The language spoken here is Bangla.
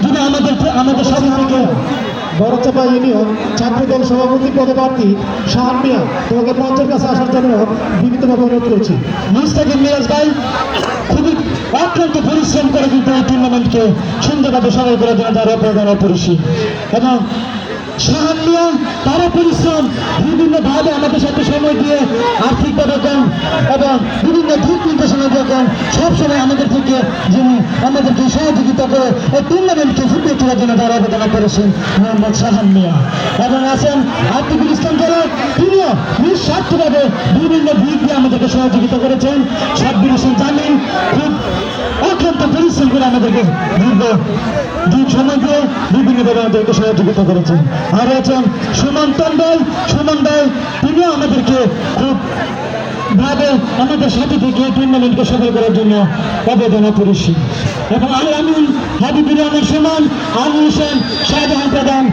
যদি আমাদের সাথে থেকে বড়চাপা ইউনিয়ন ছাত্রদল সভাপতি পদপ্রার্থী শাহান মিয়া তোমাকে মঞ্চের কাছে আসার জন্য বিভিন্নভাবে অনুরোধ করছি। মুস্তাকিম মিরাজ ভাই খুবই অত্যন্ত পরিশ্রম করে কিন্তু এই টুর্নামেন্টকে সুন্দরভাবে সফল করে দেন তারা প্রধান অপরিসীম এবং শাহান মিয়া তারা পরিশ্রম বিভিন্নভাবে আমাদের সাথে সময় দিয়ে আর্থিকভাবে কম এবং বিভিন্ন দিক নির্দেশনা দিয়ে কম সবসময় আমাদের থেকে যিনি আমাদেরকে সহযোগিতা করে এই টুর্নামেন্টকে ফুটবল খেলার জন্য তারা অবদান করেছেন মোহাম্মদ শাহান মিয়া এবং আছেন আতিকুল ইসলাম জেলা তিনিও নিঃস্বার্থভাবে বিভিন্ন দিক দিয়ে আমাদেরকে সহযোগিতা করেছেন। সাব্বির হোসেন জামিন খুব অত্যন্ত পরিশ্রম করে আমাদেরকে দীর্ঘ সময় দিয়ে বিভিন্নভাবে আমাদেরকে সহযোগিতা করেছেন। আর আছেন সুমন ভাই তিনিও আমাদেরকে খুব ভাবে আমাদের সাথে থেকে টুর্নামেন্টকে সফল করার জন্য অবদান অপরিসীম এবং আমি হাবিবুর রহমান সুমন, আলী হোসেন, শাহজাহান প্রধান।